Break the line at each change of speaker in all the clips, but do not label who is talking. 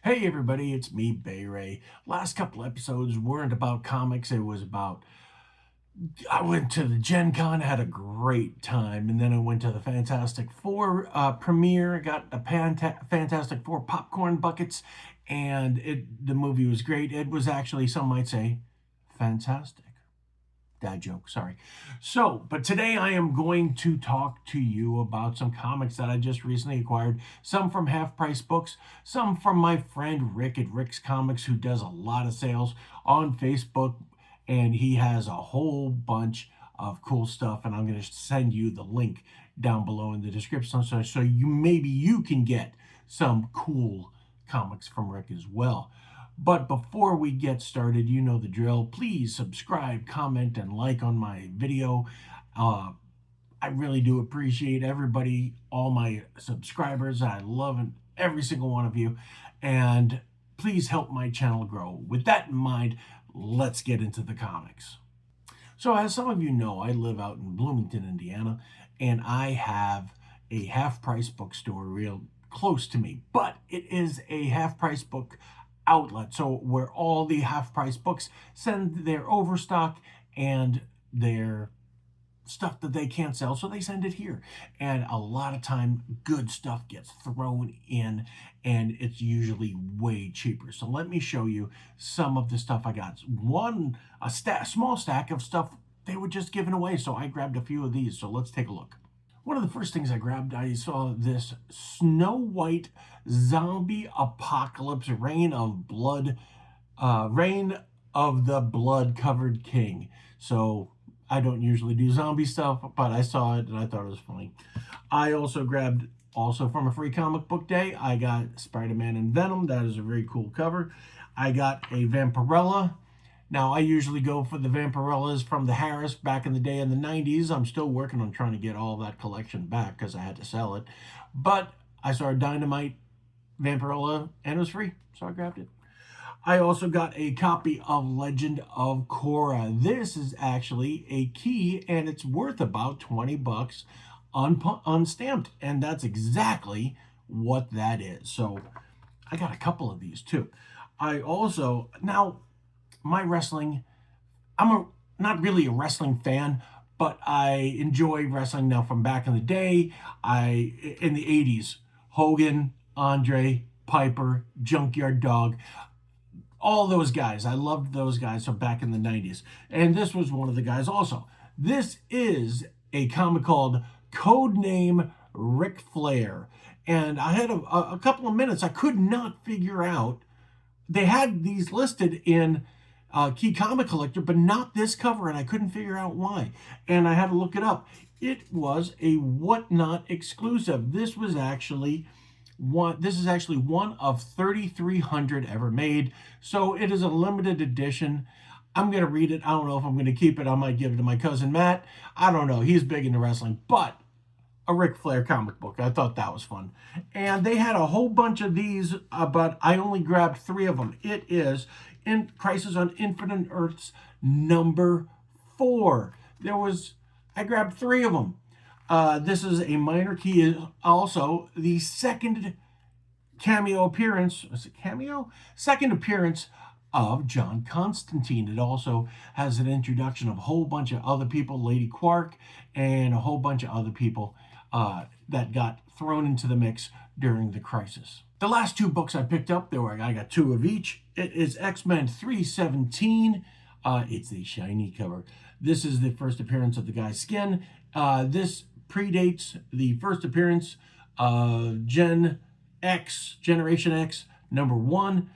Hey everybody, it's me, Bay Ray. Last couple episodes weren't about comics, it was about I went to the Gen Con, had a great time, and then I went to the Fantastic Four premiere, got a Fantastic Four popcorn buckets, and the movie was great. It was actually, some might say, fantastic. Dad joke, sorry. So, but today I am going to talk to you about some comics that I just recently acquired. Some from Half Price Books, some from my friend Rick at Rick's Comics, who does a lot of sales on Facebook, and he has a whole bunch of cool stuff. And I'm going to send you the link down below in the description, so maybe you can get some cool comics from Rick as well. But before we get started, you know the drill. Please subscribe, comment, and like on my video. I really do appreciate everybody, all my subscribers. I love every single one of you. And please help my channel grow. With that in mind, let's get into the comics. So as some of you know, I live out in Bloomington, Indiana, and I have a half-price bookstore real close to me. But it is a half-price book outlet, so where all the half-price books send their overstock and their stuff that they can't sell, so they send it here. And a lot of time good stuff gets thrown in, and it's usually way cheaper. So let me show you some of the stuff I got. A small stack of stuff they were just giving away, so I grabbed a few of these. So let's take a look. One of the first things I grabbed, I saw this Snow White Zombie Apocalypse Reign of the Blood-Covered King. So I don't usually do zombie stuff, but I saw it and I thought it was funny. I also grabbed, from a free comic book day, I got Spider-Man and Venom. That is a very cool cover. I got a Vampirella. Now, I usually go for the Vampirellas from the Harris back in the day in the 90s. I'm still working on trying to get all that collection back because I had to sell it. But I saw a Dynamite Vampirella and it was free, so I grabbed it. I also got a copy of Legend of Korra. This is actually a key and it's worth about 20 bucks unstamped. And that's exactly what that is. So I got a couple of these too. I also, now, my wrestling, not really a wrestling fan, but I enjoy wrestling now from back in the day. In the 80s, Hogan, Andre, Piper, Junkyard Dog, all those guys. I loved those guys from back in the 90s. And this was one of the guys also. This is a comic called Codename Ric Flair. And I had a couple of minutes. I could not figure out. They had these listed in Key Comic Collector, but not this cover, and I couldn't figure out why. And I had to look it up. It was a Whatnot exclusive. This is actually one of 3,300 ever made. So it is a limited edition. I'm going to read it. I don't know if I'm going to keep it. I might give it to my cousin Matt. I don't know. He's big into wrestling, but a Ric Flair comic book. I thought that was fun. And they had a whole bunch of these, but I only grabbed 3 of them. It is in Crisis on Infinite Earths #4. I grabbed 3 of them. This is a minor key. Also, the second cameo appearance. Is it cameo? Second appearance of John Constantine. It also has an introduction of a whole bunch of other people, Lady Quark, and a whole bunch of other people that got thrown into the mix during the Crisis. The last 2 books I picked up, I got 2 of each. It is X-Men 317. It's a shiny cover. This is the first appearance of the guy's skin. This predates the first appearance of Generation X #1.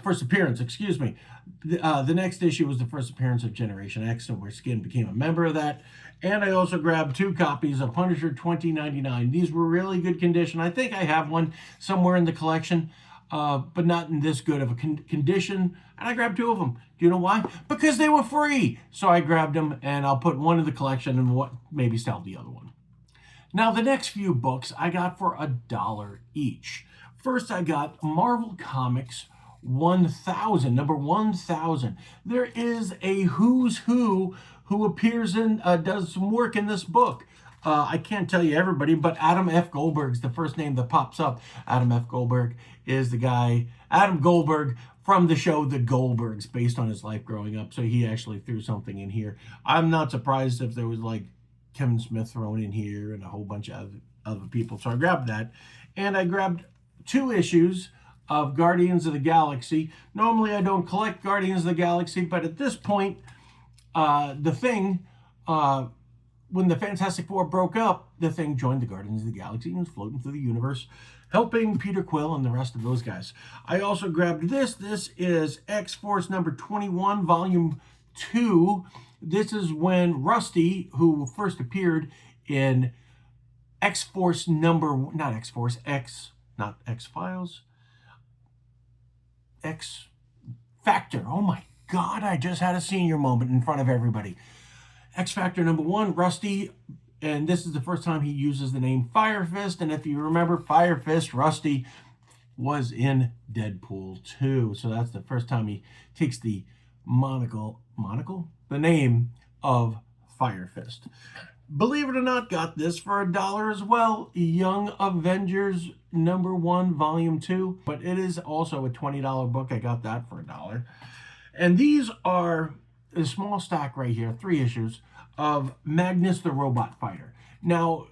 First appearance, excuse me. The next issue was the first appearance of Generation X, where Skin became a member of that. And I also grabbed 2 copies of Punisher 2099. These were really good condition. I think I have one somewhere in the collection, but not in this good of a condition. And I grabbed 2 of them. Do you know why? Because they were free. So I grabbed them, and I'll put one in the collection and maybe sell the other one. Now, the next few books I got for $1 each. First, I got Marvel Comics 1000, number 1000. There is a who's who appears in, does some work in this book. I can't tell you everybody, but Adam F. Goldberg's the first name that pops up. Adam F. Goldberg is the guy, Adam Goldberg, from the show The Goldbergs, based on his life growing up. So he actually threw something in here. I'm not surprised if there was like Kevin Smith thrown in here and a whole bunch of other people. So I grabbed that. And I grabbed 2 issues of Guardians of the Galaxy. Normally I don't collect Guardians of the Galaxy, but at this point, the Thing, when the Fantastic Four broke up, the Thing joined the Guardians of the Galaxy and was floating through the universe, helping Peter Quill and the rest of those guys. I also grabbed this. This is X-Force number 21, volume 2. This is when Rusty, who first appeared in X-Force number, not X-Force, X, not X-Files, X-Factor. Oh my God, I just had a senior moment in front of everybody. X-Factor number 1, Rusty, and this is the first time he uses the name Fire Fist, and if you remember, Fire Fist, Rusty, was in Deadpool 2, so that's the first time he takes the monocle, the name of Fire Fist. Believe it or not, got this for $1 as well. Young Avengers number 1, volume 2, but it is also a $20 book. I got that for $1. And these are a small stack right here, 3 issues of Magnus the Robot Fighter. Now,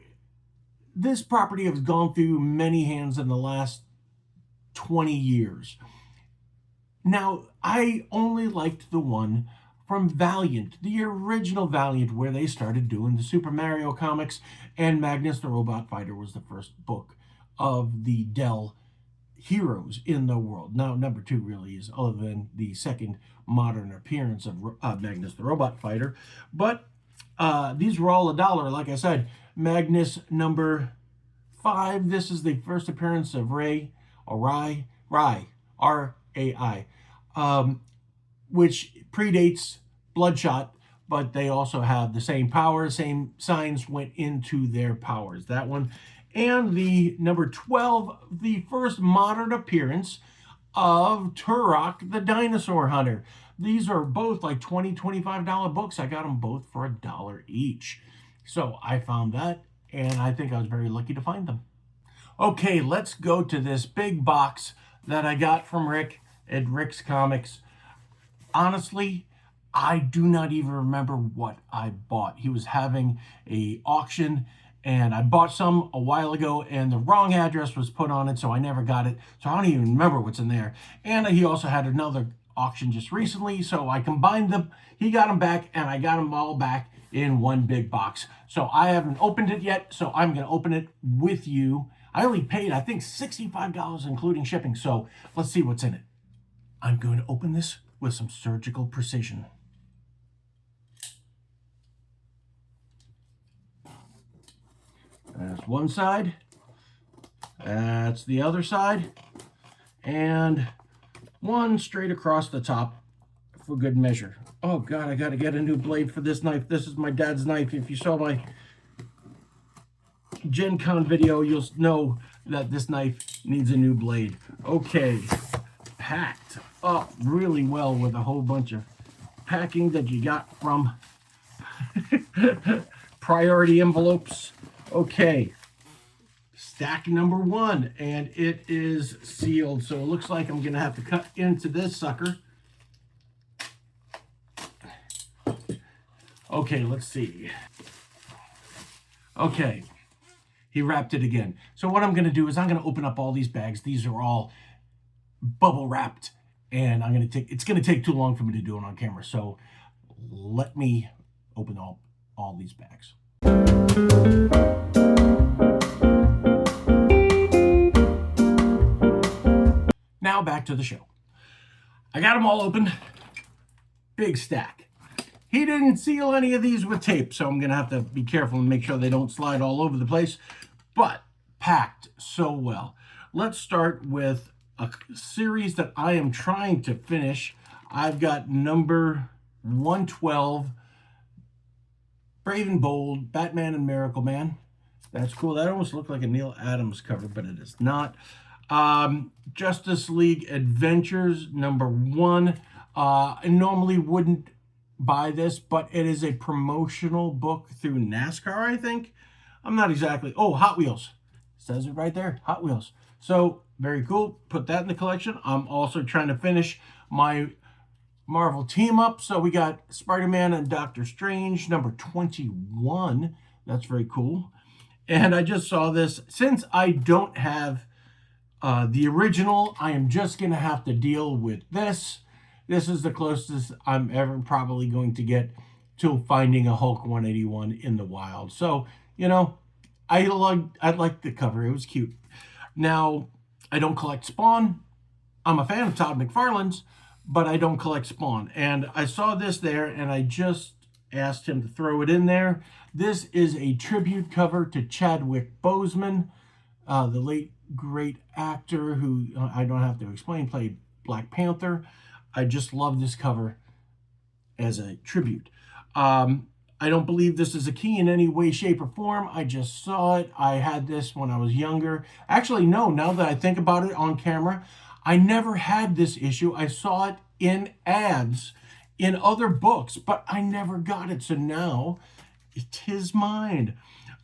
this property has gone through many hands in the last 20 years. Now, I only liked the one from Valiant, the original Valiant, where they started doing the Super Mario comics, and Magnus the Robot Fighter was the first book of the Dell heroes in the world. Now, number 2 really is, other than the second modern appearance of Magnus the Robot Fighter. But these were all $1. Like I said, Magnus number 5, this is the first appearance of Rai, R-A-I, which predates Bloodshot, but they also have the same power, same signs went into their powers. That one. And the number 12, the first modern appearance of Turok the Dinosaur Hunter. These are both like $20, $25 books. I got them both for $1 each. So I found that, and I think I was very lucky to find them. Okay, let's go to this big box that I got from Rick at Rick's Comics. Honestly, I do not even remember what I bought. He was having an auction, and I bought some a while ago, and the wrong address was put on it, so I never got it. So I don't even remember what's in there. And he also had another auction just recently, so I combined them. He got them back, and I got them all back in one big box. So I haven't opened it yet, so I'm going to open it with you. I only paid, I think, $65, including shipping. So let's see what's in it. I'm going to open this with some surgical precision. That's one side. That's the other side. And one straight across the top for good measure. Oh God, I gotta get a new blade for this knife. This is my dad's knife. If you saw my Gen Con video, you'll know that this knife needs a new blade. Okay, packed up really well with a whole bunch of packing that you got from priority envelopes. Okay, stack number 1, and it is sealed, so it looks like I'm gonna have to cut into this sucker. Okay, let's see. Okay, he wrapped it again. So what I'm gonna do is I'm gonna open up all these bags. These are all bubble wrapped, and it's gonna take too long for me to do it on camera. So let me open all these bags. Now back to the show. I got them all open. Big stack. He didn't seal any of these with tape, so I'm gonna have to be careful and make sure they don't slide all over the place, but packed so well. Let's start with a series that I am trying to finish. I've got number 112, Brave and Bold, Batman and Miracle Man. That's cool. That almost looked like a Neil Adams cover, but it is not. Justice League Adventures, number 1. I normally wouldn't buy this, but it is a promotional book through NASCAR, I think. I'm not exactly. Oh, Hot Wheels. It says it right there, Hot Wheels. So very cool. Put that in the collection. I'm also trying to finish my Marvel team up. So we got Spider-Man and Doctor Strange, number 21. That's very cool. And I just saw this. Since I don't have the original, I am just going to have to deal with this. This is the closest I'm ever probably going to get to finding a Hulk 181 in the wild. So, you know, I like the cover. It was cute. Now, I don't collect Spawn. I'm a fan of Todd McFarlane's, but I don't collect Spawn. And I saw this there, and I just asked him to throw it in there. This is a tribute cover to Chadwick Boseman, the late great actor who, I don't have to explain, played Black Panther. I just love this cover as a tribute. I don't believe this is a key in any way, shape, or form. I just saw it. I had this when I was younger. Actually, no, now that I think about it on camera, I never had this issue. I saw it in ads in other books, but I never got it. So now it is mine.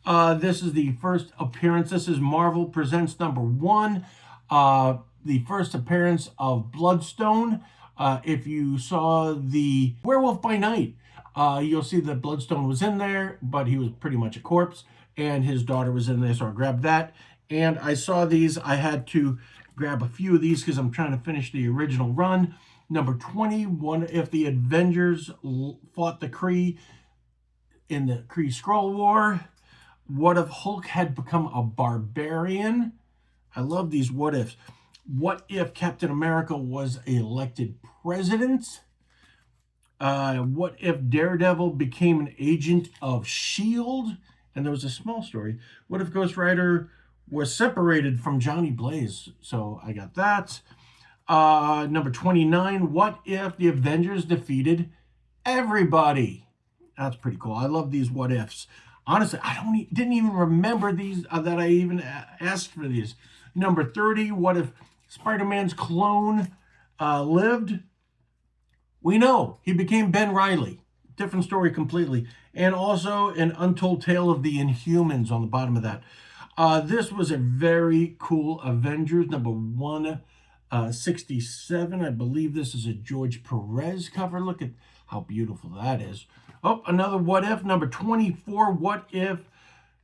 This is the first appearance. This is Marvel Presents number 1. The first appearance of Bloodstone. If you saw the Werewolf by Night, you'll see that Bloodstone was in there, but he was pretty much a corpse, and his daughter was in there, so I grabbed that. And I saw these. I had to grab a few of these because I'm trying to finish the original run. Number 21, if the Avengers fought the Kree in the Kree Skrull War. What if Hulk had become a barbarian? I love these what ifs. What if Captain America was elected president? What if Daredevil became an agent of S.H.I.E.L.D.? And there was a small story. What if Ghost Rider was separated from Johnny Blaze? So I got that. Number 29. What if the Avengers defeated everybody? That's pretty cool. I love these what ifs. Honestly, I didn't even remember these, that I even asked for these. Number 30, what if Spider-Man's clone lived? We know he became Ben Reilly. Different story completely. And also an untold tale of the Inhumans on the bottom of that. This was a very cool Avengers, number 167. I believe this is a George Perez cover. Look at how beautiful that is. Oh, another what if, number 24. What if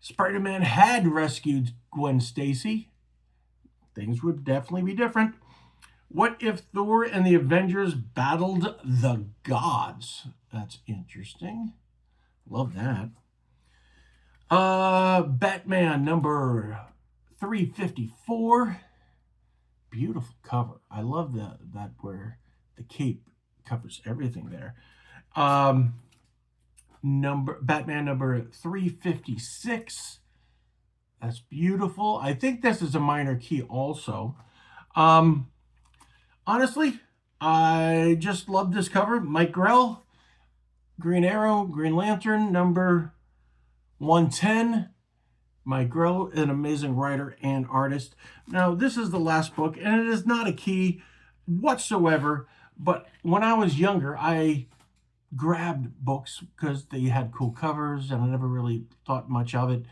Spider-Man had rescued Gwen Stacy? Things would definitely be different. What if Thor and the Avengers battled the gods? That's interesting. Love that. Batman number 354. Beautiful cover. I love that where the cape covers everything there. Batman number 356. That's beautiful. I think this is a minor key also. Honestly, I just love this cover. Mike Grell, Green Arrow, Green Lantern, number 110. Mike Grell, an amazing writer and artist. Now, this is the last book, and it is not a key whatsoever, but when I was younger, I grabbed books because they had cool covers, and I never really thought much of it.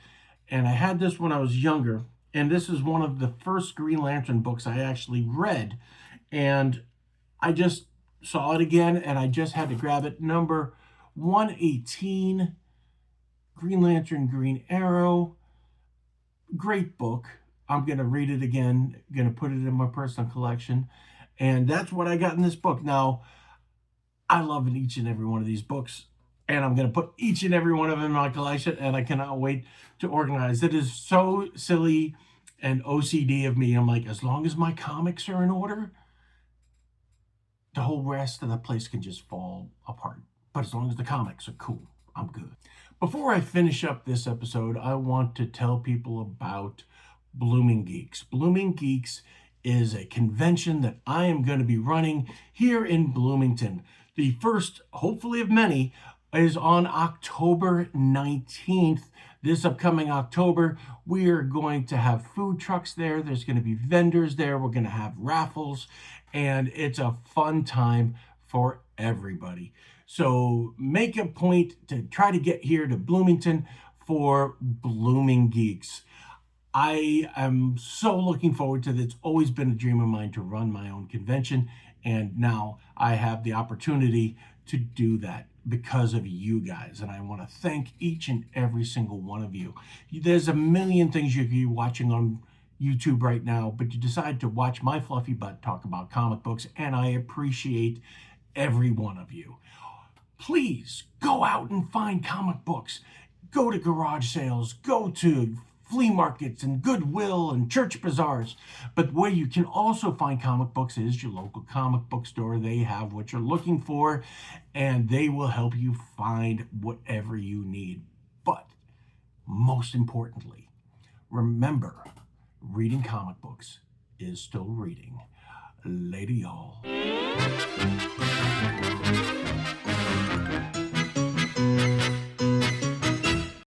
And I had this when I was younger, and this is one of the first Green Lantern books I actually read. And I just saw it again, and I just had to grab it. Number 118, Green Lantern, Green Arrow. Great book. I'm going to read it again. Going to put it in my personal collection. And that's what I got in this book. Now, I love each and every one of these books, and I'm going to put each and every one of them in my collection, and I cannot wait to organize. It is so silly and OCD of me. I'm like, as long as my comics are in order, the whole rest of the place can just fall apart. But as long as the comics are cool, I'm good. Before I finish up this episode, I want to tell people about BloomingGeeks. BloomingGeeks is a convention that I am going to be running here in Bloomington. The first, hopefully of many, is on October 19th. This upcoming October, we are going to have food trucks there. There's going to be vendors there. We're going to have raffles, and it's a fun time for everybody. So make a point to try to get here to Bloomington for BloomingGeeks. I am so looking forward to this. It's always been a dream of mine to run my own convention, and now I have the opportunity to do that because of you guys. And I want to thank each and every single one of you. There's a million things you could be watching on YouTube right now, but you decide to watch my fluffy butt talk about comic books, and I appreciate every one of you. Please go out and find comic books. Go to garage sales, go to flea markets and Goodwill and church bazaars. But where you can also find comic books is your local comic book store. They have what you're looking for, and they will help you find whatever you need. But most importantly, remember, reading comic books is still reading. Later, y'all.